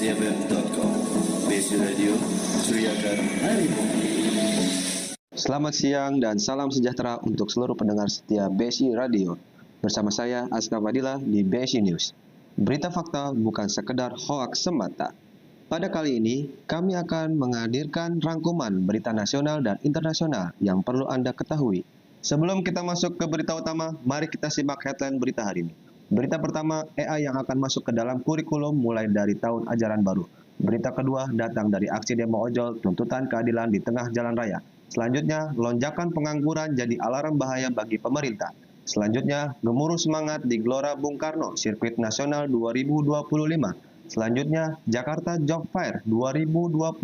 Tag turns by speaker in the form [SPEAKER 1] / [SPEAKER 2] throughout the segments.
[SPEAKER 1] besiafm.com. Besi Radio, curiakan harimu.
[SPEAKER 2] Selamat siang dan salam sejahtera untuk seluruh pendengar setia Besi Radio. Bersama saya Aska Fadila di Besi News. Berita fakta bukan sekedar hoaks semata. Pada kali ini, kami akan menghadirkan rangkuman berita nasional dan internasional yang perlu Anda ketahui. Sebelum kita masuk ke berita utama, mari kita simak headline berita hari ini. Berita pertama, AI yang akan masuk ke dalam kurikulum mulai dari tahun ajaran baru. Berita kedua datang dari aksi demo ojol tuntutan keadilan di tengah jalan raya. Selanjutnya, lonjakan pengangguran jadi alarm bahaya bagi pemerintah. Selanjutnya, gemuruh semangat di Gelora Bung Karno, Sirkuit Nasional 2025. Selanjutnya, Jakarta Job Fair 2025.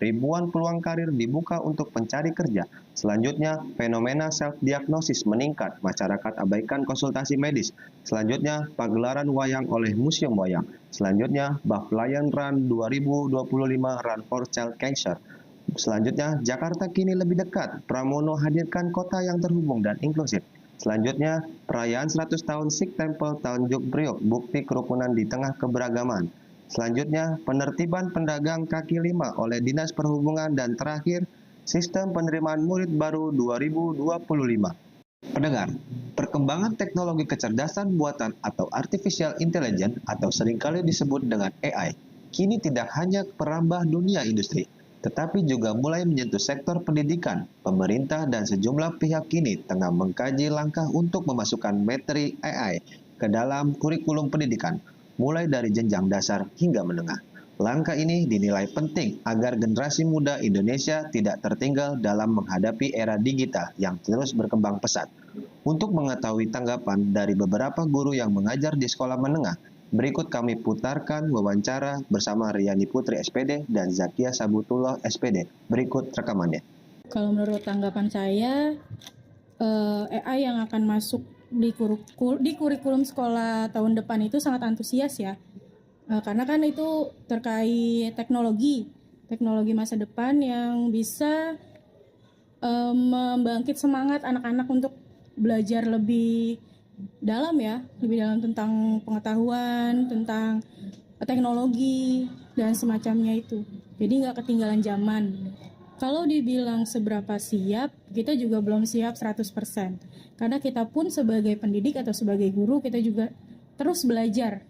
[SPEAKER 2] Ribuan peluang karir dibuka untuk pencari kerja. Selanjutnya, fenomena self-diagnosis meningkat. Masyarakat abaikan konsultasi medis. Selanjutnya, pagelaran wayang oleh Museum Wayang. Selanjutnya, Buff Lion Run 2025 Run for Child Cancer. Selanjutnya, Jakarta kini lebih dekat. Pramono hadirkan kota yang terhubung dan inklusif. Selanjutnya, perayaan 100 tahun Sikh Temple Tanjung Priok, bukti kerukunan di tengah keberagaman. Selanjutnya, penertiban pedagang kaki lima oleh Dinas Perhubungan. Dan terakhir, sistem penerimaan murid baru 2025. Pendengar, perkembangan teknologi kecerdasan buatan atau artificial intelligence atau seringkali disebut dengan AI, kini tidak hanya merambah dunia industri, tetapi juga mulai menyentuh sektor pendidikan. Pemerintah dan sejumlah pihak kini tengah mengkaji langkah untuk memasukkan materi AI ke dalam kurikulum pendidikan, mulai dari jenjang dasar hingga menengah. Langkah ini dinilai penting agar generasi muda Indonesia tidak tertinggal dalam menghadapi era digital yang terus berkembang pesat. Untuk mengetahui tanggapan dari beberapa guru yang mengajar di sekolah menengah, berikut kami putarkan wawancara bersama Riani Putri SPD dan Zakia Sabutullah SPD. Berikut rekamannya.
[SPEAKER 3] Kalau menurut tanggapan saya, AI yang akan masuk di kurikulum sekolah tahun depan itu sangat antusias ya. Karena kan itu terkait teknologi masa depan yang bisa membangkit semangat anak-anak untuk belajar lebih dalam tentang pengetahuan, tentang teknologi dan semacamnya itu. Jadi nggak ketinggalan zaman. Kalau dibilang seberapa siap, kita juga belum siap 100%. Karena kita pun sebagai pendidik atau sebagai guru, kita juga terus belajar.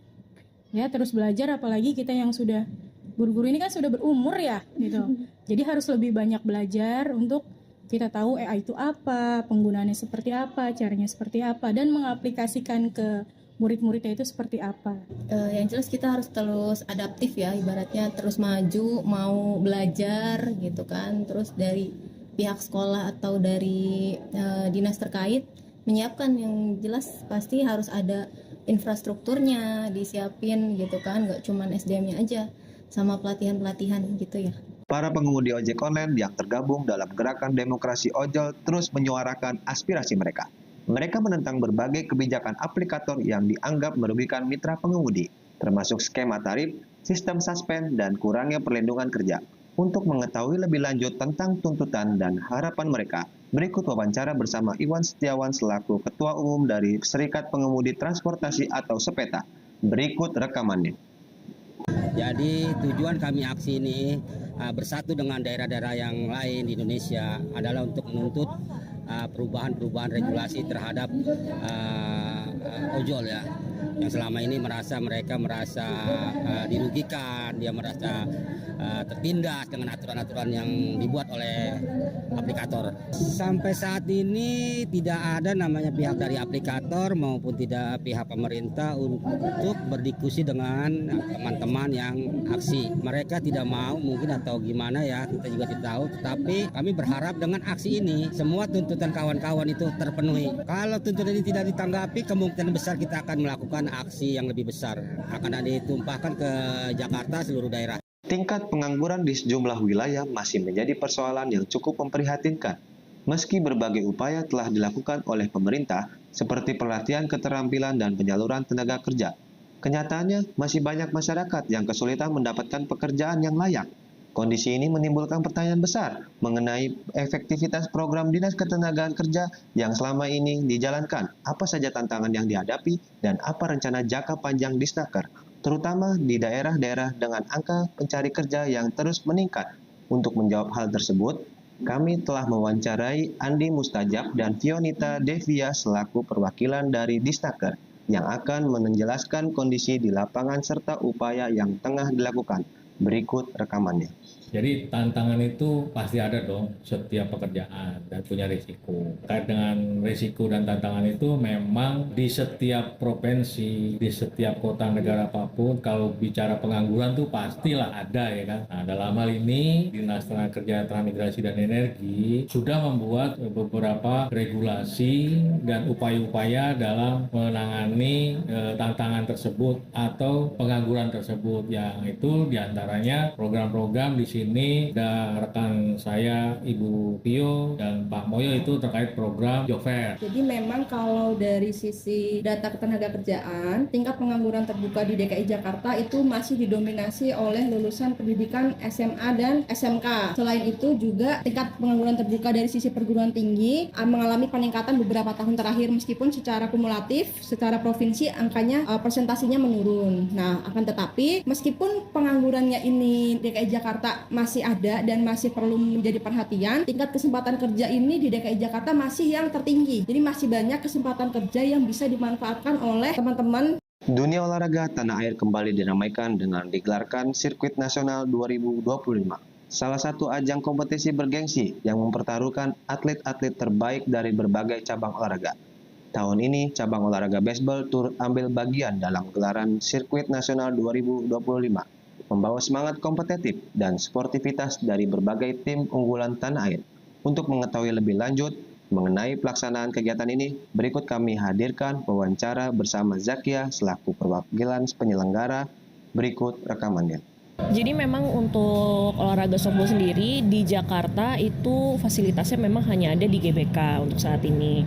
[SPEAKER 3] Ya, terus belajar, apalagi kita yang sudah guru-guru ini kan sudah berumur ya, gitu. Jadi harus lebih banyak belajar untuk kita tahu AI itu apa, penggunaannya seperti apa, caranya seperti apa, dan mengaplikasikan ke murid-muridnya itu seperti apa.
[SPEAKER 4] Yang jelas kita harus terus adaptif ya, ibaratnya terus maju, mau belajar gitu kan. Terus dari pihak sekolah atau dari dinas terkait menyiapkan, yang jelas pasti harus ada infrastrukturnya disiapin gitu kan, nggak cuma SDM-nya aja, sama pelatihan-pelatihan gitu ya.
[SPEAKER 2] Para pengemudi ojek online yang tergabung dalam gerakan demokrasi ojol terus menyuarakan aspirasi mereka. Mereka menentang berbagai kebijakan aplikator yang dianggap merugikan mitra pengemudi, termasuk skema tarif, sistem suspend, dan kurangnya perlindungan kerja. Untuk mengetahui lebih lanjut tentang tuntutan dan harapan mereka, berikut wawancara bersama Iwan Setiawan selaku Ketua Umum dari Serikat Pengemudi Transportasi atau SEPETA. Berikut rekamannya.
[SPEAKER 5] Jadi tujuan kami aksi ini bersatu dengan daerah-daerah yang lain di Indonesia adalah untuk menuntut perubahan-perubahan regulasi terhadap ojol ya, yang selama ini mereka merasa dirugikan, dia merasa tertindas dengan aturan-aturan yang dibuat oleh aplikator. Sampai saat ini tidak ada namanya pihak dari aplikator maupun tidak pihak pemerintah untuk berdiskusi dengan teman-teman yang aksi. Mereka tidak mau mungkin atau gimana ya, kita juga tidak tahu. Tetapi kami berharap dengan aksi ini semua tuntutan kawan-kawan itu terpenuhi. Kalau tuntutan ini tidak ditanggapi, kemungkinan besar kita akan melakukan aksi yang lebih besar. Akan ditumpahkan ke Jakarta seluruh daerah.
[SPEAKER 2] Tingkat pengangguran di sejumlah wilayah masih menjadi persoalan yang cukup memprihatinkan. Meski berbagai upaya telah dilakukan oleh pemerintah, seperti pelatihan keterampilan dan penyaluran tenaga kerja, kenyataannya masih banyak masyarakat yang kesulitan mendapatkan pekerjaan yang layak. Kondisi ini menimbulkan pertanyaan besar mengenai efektivitas program Dinas Ketenagaan Kerja yang selama ini dijalankan, apa saja tantangan yang dihadapi, dan apa rencana jangka panjang Disnaker terutama di daerah-daerah dengan angka pencari kerja yang terus meningkat. Untuk menjawab hal tersebut, kami telah mewawancarai Andi Mustajab dan Fionita Devia selaku perwakilan dari Disnaker yang akan menjelaskan kondisi di lapangan serta upaya yang tengah dilakukan. Berikut rekamannya.
[SPEAKER 6] Jadi tantangan itu pasti ada dong setiap pekerjaan dan punya risiko. Terkait dengan risiko dan tantangan itu memang di setiap provinsi, di setiap kota negara apapun kalau bicara pengangguran tuh pastilah ada ya kan. Nah, dalam hal ini Dinas Tenaga Kerja, Transmigrasi dan Energi sudah membuat beberapa regulasi dan upaya-upaya dalam menangani tantangan tersebut atau pengangguran tersebut, yang itu diantaranya program-program di sini ada rekan saya Ibu Pio dan Pak Moyo itu terkait program Job Fair.
[SPEAKER 7] Jadi memang kalau dari sisi data ketenaga kerjaan, tingkat pengangguran terbuka di DKI Jakarta itu masih didominasi oleh lulusan pendidikan SMA dan SMK. Selain itu juga tingkat pengangguran terbuka dari sisi perguruan tinggi mengalami peningkatan beberapa tahun terakhir, meskipun secara kumulatif, secara provinsi angkanya persentasinya menurun. Nah, akan tetapi meskipun penganggurannya ini DKI Jakarta masih ada dan masih perlu menjadi perhatian, tingkat kesempatan kerja ini di DKI Jakarta masih yang tertinggi. Jadi masih banyak kesempatan kerja yang bisa dimanfaatkan oleh teman-teman.
[SPEAKER 2] Dunia olahraga tanah air kembali diramaikan dengan digelarkan Sirkuit Nasional 2025. Salah satu ajang kompetisi bergengsi yang mempertaruhkan atlet-atlet terbaik dari berbagai cabang olahraga. Tahun ini, cabang olahraga baseball turut ambil bagian dalam gelaran Sirkuit Nasional 2025. Membawa semangat kompetitif dan sportivitas dari berbagai tim unggulan tanah air. Untuk mengetahui lebih lanjut mengenai pelaksanaan kegiatan ini, berikut kami hadirkan wawancara bersama Zakia selaku perwakilan penyelenggara. Berikut rekamannya.
[SPEAKER 8] Jadi memang untuk olahraga softball sendiri di Jakarta itu fasilitasnya memang hanya ada di GBK untuk saat ini.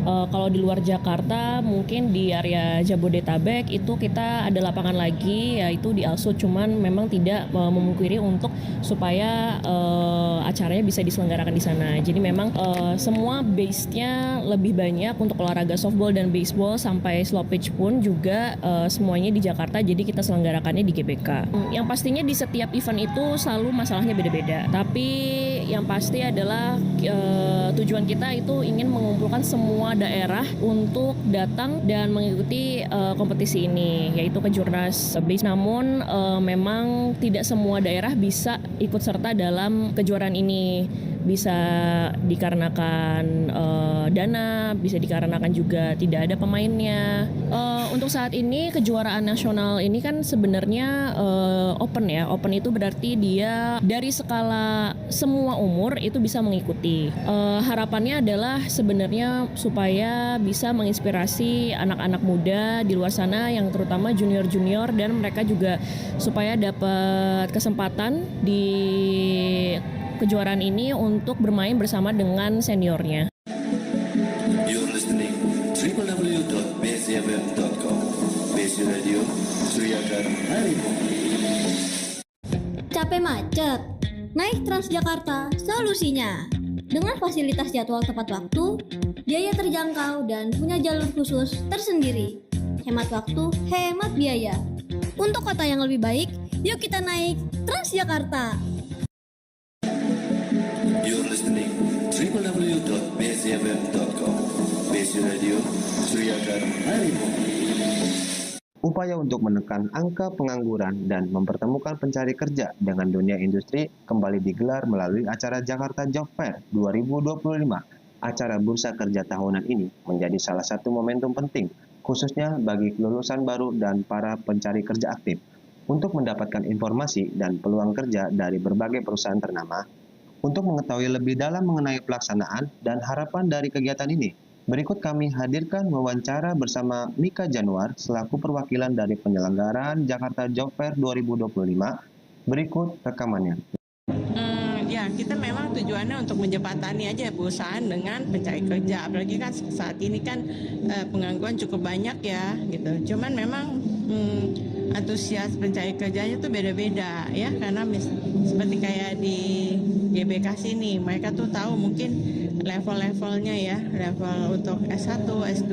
[SPEAKER 8] Kalau di luar Jakarta mungkin di area Jabodetabek itu kita ada lapangan lagi, yaitu di Alsut, cuman memang tidak memungkiri untuk supaya acaranya bisa diselenggarakan di sana. Jadi memang semua base-nya lebih banyak untuk olahraga softball dan baseball sampai slow pitch pun juga semuanya di Jakarta, jadi kita selenggarakannya di GBK. Yang pastinya di setiap event itu selalu masalahnya beda-beda, tapi yang pasti adalah tujuan kita itu ingin mengumpulkan semua daerah untuk datang dan mengikuti kompetisi ini, yaitu Kejurnas Base. Namun memang tidak semua daerah bisa ikut serta dalam kejuaraan ini. Bisa dikarenakan dana, bisa dikarenakan juga tidak ada pemainnya. Untuk saat ini kejuaraan nasional ini kan sebenarnya open ya. Open itu berarti dia dari skala semua umur itu bisa mengikuti. Harapannya adalah sebenarnya supaya bisa menginspirasi anak-anak muda di luar sana yang terutama junior-junior, dan mereka juga supaya dapat kesempatan di kejuaraan ini untuk bermain bersama dengan seniornya.
[SPEAKER 1] You're listening www.bcfm.com. Besi Radio, Suriakan Harimau.
[SPEAKER 9] Capek macet? Naik Transjakarta solusinya. Dengan fasilitas jadwal tepat waktu, biaya terjangkau, dan punya jalur khusus tersendiri. Hemat waktu, hemat biaya. Untuk kota yang lebih baik, yuk kita naik Transjakarta.
[SPEAKER 1] You're listening www.bcfm.com. Besi Radio, Suriakan Harimau.
[SPEAKER 2] Upaya untuk menekan angka pengangguran dan mempertemukan pencari kerja dengan dunia industri kembali digelar melalui acara Jakarta Job Fair 2025. Acara bursa kerja tahunan ini menjadi salah satu momentum penting, khususnya bagi lulusan baru dan para pencari kerja aktif, untuk mendapatkan informasi dan peluang kerja dari berbagai perusahaan ternama. Untuk mengetahui lebih dalam mengenai pelaksanaan dan harapan dari kegiatan ini, berikut kami hadirkan wawancara bersama Mika Januar selaku perwakilan dari penyelenggaraan Jakarta Job Fair 2025. Berikut rekamannya.
[SPEAKER 10] Ya, kita memang tujuannya untuk menjembatani aja perusahaan dengan pencari kerja. Apalagi kan saat ini kan pengangguran cukup banyak ya, gitu. Cuman memang antusias pencari kerjanya tuh beda-beda ya, karena seperti kayak di GBK sini, mereka tuh tahu mungkin level-levelnya ya, level untuk S1, S2.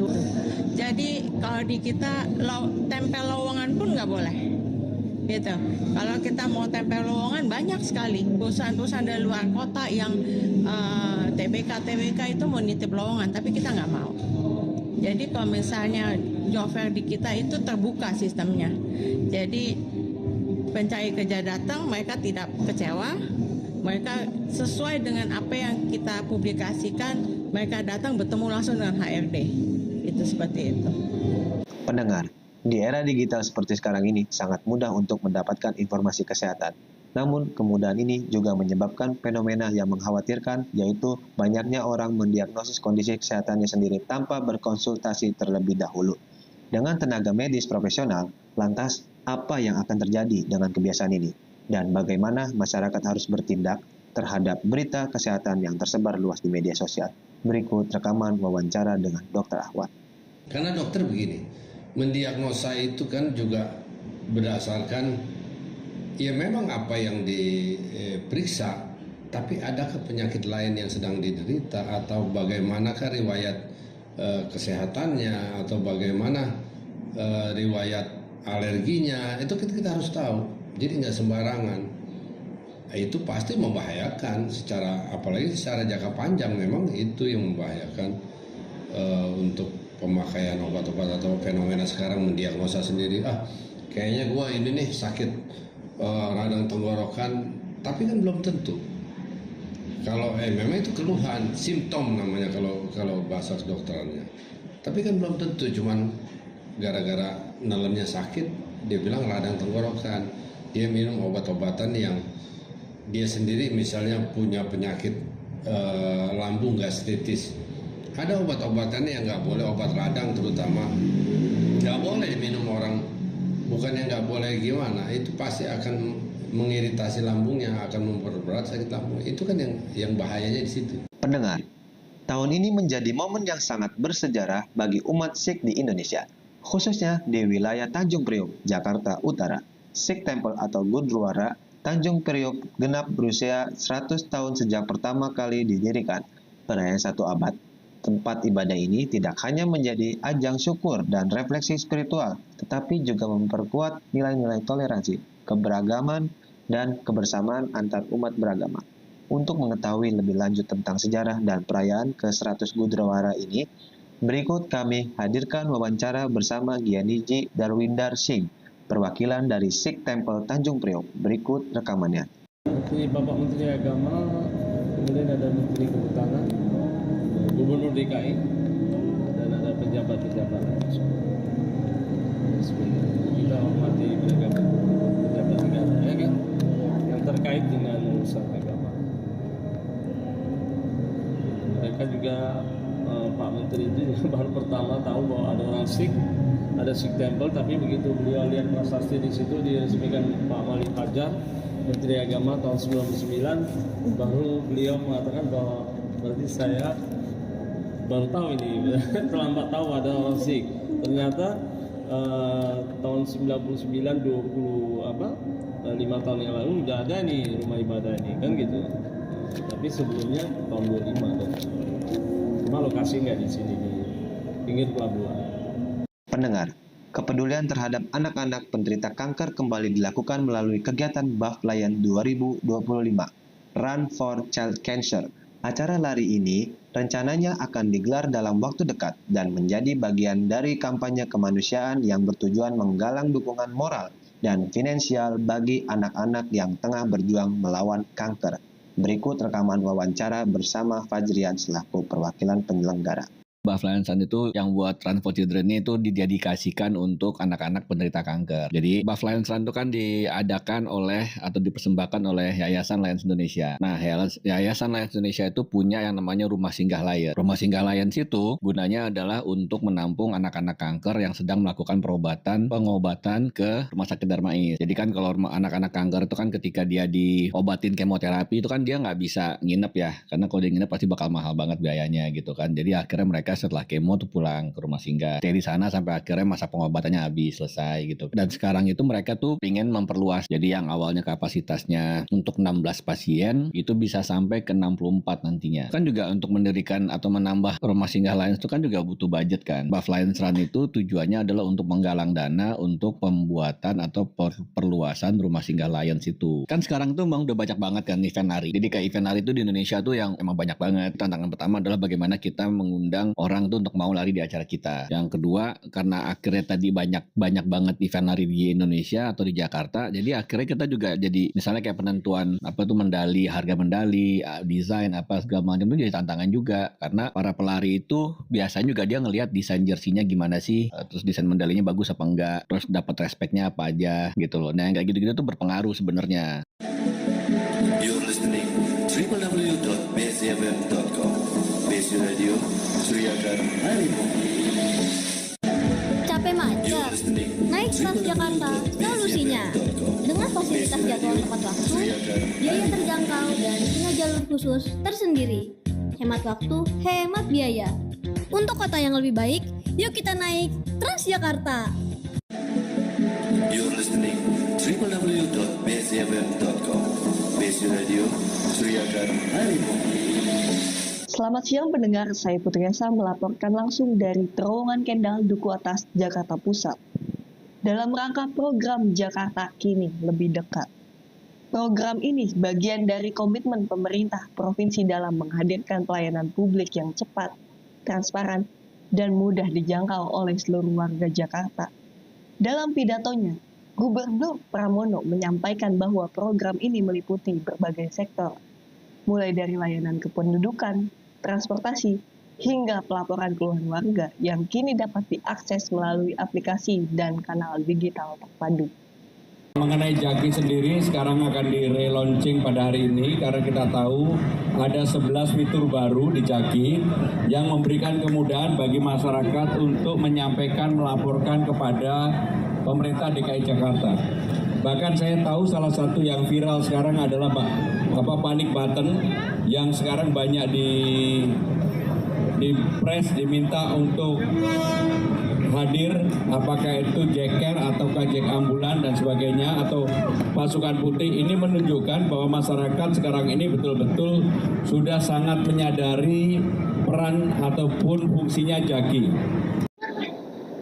[SPEAKER 10] Jadi kalau di kita tempel lowongan pun nggak boleh. Gitu. Kalau kita mau tempel lowongan banyak sekali perusahaan-perusahaan dari luar kota yang TBK itu mau nitip lowongan, tapi kita nggak mau. Jadi kalau misalnya job fair di kita itu terbuka sistemnya. Jadi pencari kerja datang, mereka tidak kecewa, mereka sesuai dengan apa yang kita publikasikan, mereka datang bertemu langsung dengan HRD. Itu seperti itu.
[SPEAKER 2] Pendengar, di era digital seperti sekarang ini sangat mudah untuk mendapatkan informasi kesehatan. Namun, kemudahan ini juga menyebabkan fenomena yang mengkhawatirkan, yaitu banyaknya orang mendiagnosis kondisi kesehatannya sendiri tanpa berkonsultasi terlebih dahulu. Dengan tenaga medis profesional, lantas apa yang akan terjadi dengan kebiasaan ini? Dan bagaimana masyarakat harus bertindak terhadap berita kesehatan yang tersebar luas di media sosial? Berikut rekaman wawancara dengan Dr. Ahwat.
[SPEAKER 11] Karena dokter begini, mendiagnosa itu kan juga berdasarkan ya memang apa yang diperiksa, tapi adakah penyakit lain yang sedang diderita atau bagaimanakah riwayat kesehatannya atau bagaimana riwayat alerginya, itu kita harus tahu. Jadi nggak sembarangan. Itu pasti membahayakan apalagi secara jangka panjang, memang itu yang membahayakan untuk pemakaian obat-obat atau fenomena sekarang mendiagnosa sendiri. Kayaknya gua ini nih sakit radang tenggorokan, tapi kan belum tentu. Kalau memang itu keluhan, simptom namanya kalau bahasa kedokterannya. Tapi kan belum tentu, cuman gara-gara nelemnya sakit, dia bilang radang tenggorokan. Dia minum obat-obatan yang dia sendiri misalnya punya penyakit lambung gastritis. Ada obat-obatannya yang nggak boleh, obat radang terutama nggak boleh minum orang. Bukannya nggak boleh gimana, itu pasti akan mengiritasi lambungnya, akan memperberat sakit lambung. Itu kan yang bahayanya di situ.
[SPEAKER 2] Pendengar, tahun ini menjadi momen yang sangat bersejarah bagi umat Sikh di Indonesia, khususnya di wilayah Tanjung Priok, Jakarta Utara. Sikh Temple atau Gurdwara Tanjung Priok genap berusia 100 tahun sejak pertama kali didirikan. Perayaan 1 abad, tempat ibadah ini tidak hanya menjadi ajang syukur dan refleksi spiritual, tetapi juga memperkuat nilai-nilai toleransi, keberagaman, dan kebersamaan antar umat beragama. Untuk mengetahui lebih lanjut tentang sejarah dan perayaan ke-100 Gurdwara ini, berikut kami hadirkan wawancara bersama Gyaniji Darwinder Singh, perwakilan dari Sikh Temple Tanjung Priok. Berikut rekamannya.
[SPEAKER 12] Ini Bapak Menteri Agama, kemudian ada Menteri Kehutanan, Gubernur DKI, dan ada pejabat-pejabat lain. Kita hormati pejabat negara, ya kan? Yang terkait dengan urusan agama. Mereka juga Pak Menteri itu baru pertama tahu bahwa ada orang Sikh, ada Sikh Temple, tapi begitu beliau lihat prasasti di situ diresmikan Pak Malik Hajar, Menteri Agama tahun 99, baru beliau mengatakan bahwa berarti saya baru tahu ini, terlambat tahu ada orang Sikh. Ternyata tahun 99 5 tahun yang lalu udah ada nih rumah ibadah ini kan gitu. Tapi sebelumnya tahun 25 kan. Cuma lokasi nggak di sini di pinggir pelabuhan.
[SPEAKER 2] Pendengar, kepedulian terhadap anak-anak penderita kanker kembali dilakukan melalui kegiatan Baflayan 2025, Run for Child Cancer. Acara lari ini rencananya akan digelar dalam waktu dekat dan menjadi bagian dari kampanye kemanusiaan yang bertujuan menggalang dukungan moral dan finansial bagi anak-anak yang tengah berjuang melawan kanker. Berikut rekaman wawancara bersama Fajrian selaku perwakilan penyelenggara.
[SPEAKER 13] Baflayan Sun itu yang buat Run for Children itu didedikasikan untuk anak-anak penderita kanker. Jadi Baflayan Sun itu kan diadakan oleh atau dipersembahkan oleh Yayasan Lions Indonesia. Nah, Yayasan Lions Indonesia itu punya yang namanya Rumah Singgah Lions. Rumah Singgah Lions itu gunanya adalah untuk menampung anak-anak kanker yang sedang melakukan pengobatan ke Rumah Sakit Darmais. Jadi kan kalau anak-anak kanker itu kan ketika dia diobatin kemoterapi itu kan dia nggak bisa nginep ya. Karena kalau dia nginep pasti bakal mahal banget biayanya gitu kan. Jadi akhirnya mereka setelah kemo tuh pulang ke rumah singgah. Dari sana sampai akhirnya masa pengobatannya habis, selesai gitu. Dan sekarang itu mereka tuh ingin memperluas. Jadi yang awalnya kapasitasnya untuk 16 pasien itu bisa sampai ke 64 nantinya. Kan juga untuk mendirikan atau menambah rumah singgah Lions itu kan juga butuh budget kan. Buff Lions Run itu tujuannya adalah untuk menggalang dana untuk pembuatan atau perluasan rumah singgah Lions itu. Kan sekarang tuh emang udah banyak banget kan event nari. Jadi kayak event nari itu di Indonesia tuh yang emang banyak banget. Tantangan pertama adalah bagaimana kita mengundang orang tuh untuk mau lari di acara kita. Yang kedua, karena akhirnya tadi banyak banget event nari di Indonesia atau di Jakarta, jadi akhirnya kita juga jadi misalnya kayak penentuan medali, harga medali, desain apa segala macam itu jadi tantangan juga, karena para pelari itu biasanya juga dia ngelihat desain jersinya gimana sih, terus desain medalinya bagus apa enggak, terus dapat respectnya apa aja gitu loh. Nah yang kayak gitu-gitu tuh berpengaruh sebenarnya.
[SPEAKER 1] You're listening www.bcfm.com. BC Radio, Suriakan Harimu.
[SPEAKER 9] Capek macet? Naik Transjakarta, solusinya. Dengan fasilitas jadwal tepat waktu, biaya terjangkau, dan punya jalur khusus tersendiri. Hemat waktu, hemat biaya. Untuk kota yang lebih baik, yuk kita naik Transjakarta.
[SPEAKER 1] You're listening www.bcfm.com. BC Radio, Suriakan Harimu.
[SPEAKER 14] Selamat siang pendengar, saya Putri Esa melaporkan langsung dari Terowongan Kendal, Duku Atas, Jakarta Pusat. Dalam rangka program Jakarta Kini Lebih Dekat. Program ini bagian dari komitmen pemerintah provinsi dalam menghadirkan pelayanan publik yang cepat, transparan, dan mudah dijangkau oleh seluruh warga Jakarta. Dalam pidatonya, Gubernur Pramono menyampaikan bahwa program ini meliputi berbagai sektor, mulai dari layanan kependudukan, transportasi, hingga pelaporan keluhan warga yang kini dapat diakses melalui aplikasi dan kanal digital terpadu.
[SPEAKER 15] Mengenai Jaki sendiri sekarang akan di-relaunching pada hari ini karena kita tahu ada 11 fitur baru di Jaki yang memberikan kemudahan bagi masyarakat untuk menyampaikan, melaporkan kepada pemerintah DKI Jakarta. Bahkan saya tahu salah satu yang viral sekarang adalah panic button yang sekarang banyak di press, diminta untuk hadir, apakah itu jeker ataukah jek ambulan dan sebagainya atau pasukan putih. Ini menunjukkan bahwa masyarakat sekarang ini betul-betul sudah sangat menyadari peran ataupun fungsinya Jaki.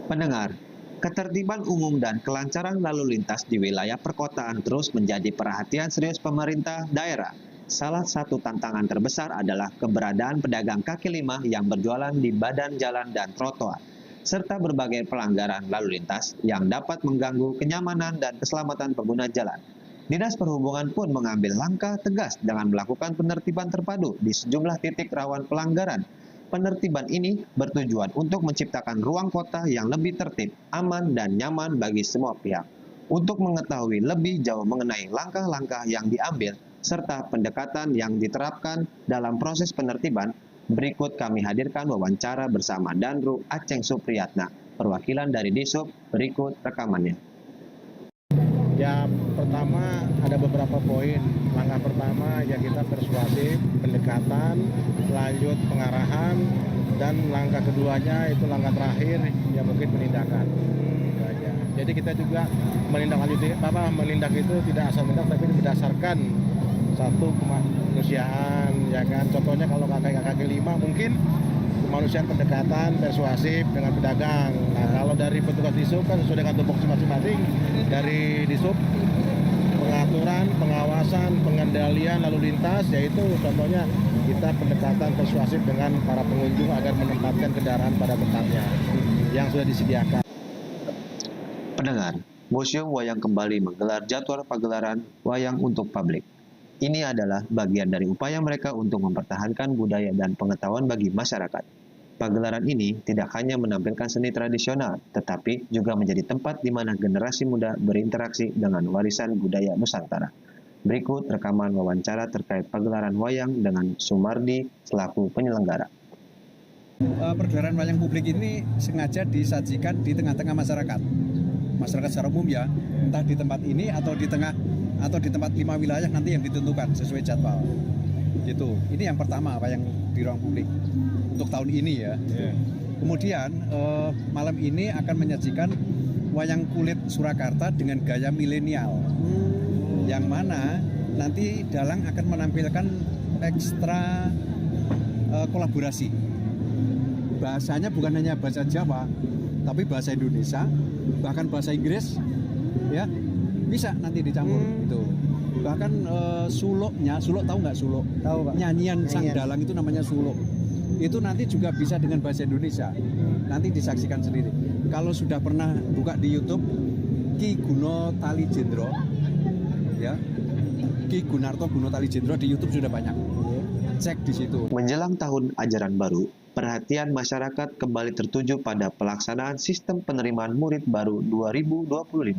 [SPEAKER 2] Pendengar, ketertiban umum dan kelancaran lalu lintas di wilayah perkotaan terus menjadi perhatian serius pemerintah daerah. Salah satu tantangan terbesar adalah keberadaan pedagang kaki lima yang berjualan di badan jalan dan trotoar, serta berbagai pelanggaran lalu lintas yang dapat mengganggu kenyamanan dan keselamatan pengguna jalan. Dinas Perhubungan pun mengambil langkah tegas dengan melakukan penertiban terpadu di sejumlah titik rawan pelanggaran. Penertiban ini bertujuan untuk menciptakan ruang kota yang lebih tertib, aman, dan nyaman bagi semua pihak. Untuk mengetahui lebih jauh mengenai langkah-langkah yang diambil, serta pendekatan yang diterapkan dalam proses penertiban, berikut kami hadirkan wawancara bersama Danru Aceng Supriyatna, perwakilan dari Disub. Berikut rekamannya.
[SPEAKER 16] Ya, pertama ada beberapa poin. Langkah pertama ya kita persuasif, pendekatan, lanjut pengarahan, dan langkah keduanya itu langkah terakhir ya mungkin penindakan. Itu aja. Jadi kita juga menindak itu tidak asal menindak tapi berdasarkan satu kemanusiaan, ya kan. Contohnya kalau kaki lima mungkin kemanusiaan, pendekatan persuasif dengan pedagang. Nah, kalau dari petugas Disub kan sesuai dengan tupoksi masing-masing dari Disub, pengaturan, pengawasan, pengendalian lalu lintas, yaitu contohnya kita pendekatan persuasif dengan para pengunjung agar menempatkan kendaraan pada tempatnya yang sudah disediakan.
[SPEAKER 2] Pendengar, Museum Wayang kembali menggelar jadwal pagelaran wayang untuk publik. Ini adalah bagian dari upaya mereka untuk mempertahankan budaya dan pengetahuan bagi masyarakat. Pagelaran ini tidak hanya menampilkan seni tradisional, tetapi juga menjadi tempat di mana generasi muda berinteraksi dengan warisan budaya Nusantara. Berikut rekaman wawancara terkait pagelaran wayang dengan Sumardi selaku penyelenggara.
[SPEAKER 17] Pergelaran wayang publik ini sengaja disajikan di tengah-tengah masyarakat. Masyarakat secara umum ya, entah di tempat ini atau di tempat 5 wilayah nanti yang ditentukan sesuai jadwal. Gitu. Ini yang pertama wayang di ruang publik. untuk tahun ini ya. Kemudian malam ini akan menyajikan wayang kulit Surakarta dengan gaya milenial, yang mana nanti Dalang akan menampilkan ekstra kolaborasi. Bahasanya bukan hanya bahasa Jawa, tapi bahasa Indonesia, bahkan bahasa Inggris, ya bisa nanti dicampur gitu. Bahkan suluknya, suluk tahu nggak suluk? Tahu Pak. Nyanyian sang dalang itu namanya suluk. Itu nanti juga bisa dengan bahasa Indonesia. Nanti disaksikan sendiri. Kalau sudah pernah buka di YouTube Ki Guno Tali Jendro, ya Ki Gunarto Guno Tali Jendro di YouTube sudah banyak. Cek di situ.
[SPEAKER 2] Menjelang tahun ajaran baru, perhatian masyarakat kembali tertuju pada pelaksanaan sistem penerimaan murid baru 2025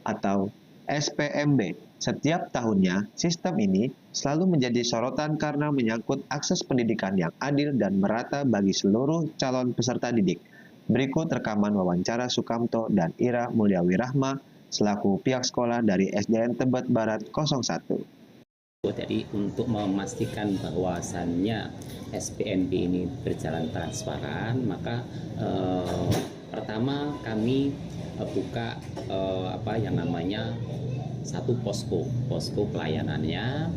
[SPEAKER 2] atau SPMB. Setiap tahunnya, sistem ini selalu menjadi sorotan karena menyangkut akses pendidikan yang adil dan merata bagi seluruh calon peserta didik. Berikut rekaman wawancara Sukamto dan Ira Mulyawi Rahma selaku pihak sekolah dari SDN Tebet Barat 01.
[SPEAKER 18] Jadi untuk memastikan bahwasannya SPMB ini berjalan transparan, maka pertama kami buka yang namanya satu posko pelayanannya,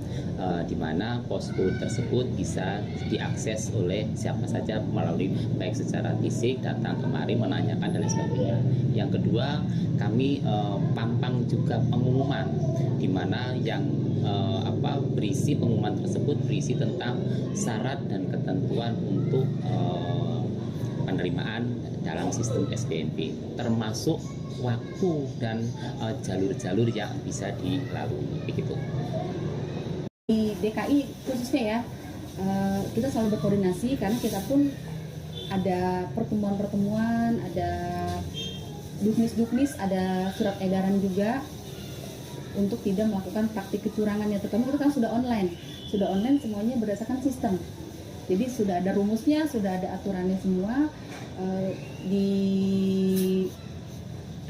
[SPEAKER 18] di mana posko tersebut bisa diakses oleh siapa saja melalui baik secara fisik datang kemari menanyakan dan lain sebagainya. Yang kedua, kami pampang juga pengumuman, di mana yang berisi pengumuman tersebut berisi tentang syarat dan ketentuan untuk penerimaan dalam sistem SPMB, termasuk waktu dan jalur-jalur yang bisa dilalui, begitu.
[SPEAKER 19] Di DKI khususnya ya, kita selalu berkoordinasi karena kita pun ada pertemuan-pertemuan, ada duknis, ada surat edaran juga untuk tidak melakukan praktik kecurangan ya, terutama itu kan sudah online semuanya berdasarkan sistem. Jadi sudah ada rumusnya, sudah ada aturannya semua.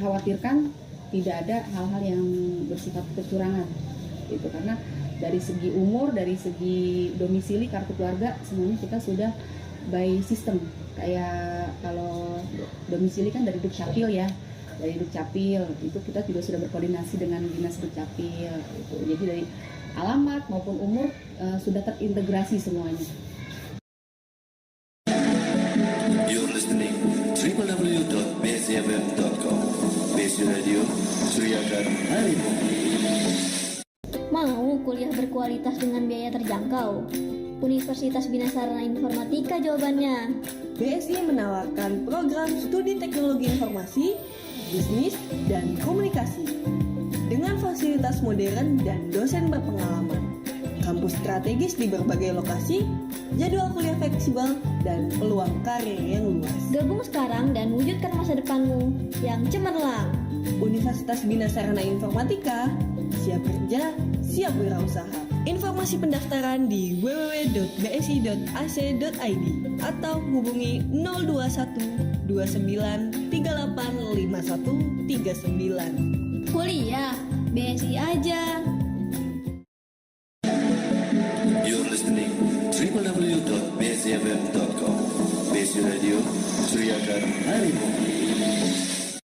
[SPEAKER 19] Dikhawatirkan tidak ada hal-hal yang bersifat kecurangan gitu, karena dari segi umur, dari segi domisili, kartu keluarga, semuanya kita sudah by system. Kayak kalau domisili kan dari Dukcapil ya, dari Dukcapil itu kita juga sudah berkoordinasi dengan Dinas Dukcapil gitu. Jadi dari alamat maupun umur sudah terintegrasi semuanya.
[SPEAKER 1] You're listening www.bsfm.com. BSI Radio, Suriakan Harimau.
[SPEAKER 9] Mau kuliah berkualitas dengan biaya terjangkau? Universitas Bina Sarana Informatika jawabannya.
[SPEAKER 20] BSI menawarkan program studi teknologi informasi, bisnis, dan komunikasi dengan fasilitas modern dan dosen berpengalaman. Kampus strategis di berbagai lokasi, jadwal kuliah fleksibel, dan peluang karir yang luas.
[SPEAKER 9] Gabung sekarang dan wujudkan masa depanmu yang cemerlang.
[SPEAKER 20] Universitas Bina Sarana Informatika, siap kerja, siap wirausaha. Informasi pendaftaran di www.bsi.ac.id atau hubungi 021 29 38 5139.
[SPEAKER 9] Kuliah BSI aja.
[SPEAKER 1] You're listening www.bsfm.com. BSI Radio, Suriakan Harimau.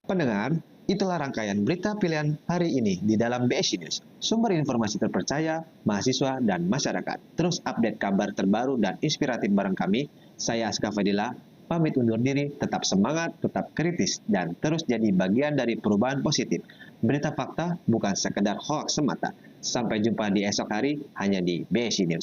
[SPEAKER 2] Pendengar, itulah rangkaian berita pilihan hari ini di dalam BSI News. Sumber informasi terpercaya, mahasiswa, dan masyarakat. Terus update kabar terbaru dan inspiratif bareng kami. Saya Aska Fadila, pamit undur diri, tetap semangat, tetap kritis, dan terus jadi bagian dari perubahan positif. Berita fakta bukan sekedar hoax semata. Sampai jumpa di esok hari, hanya di BSI News.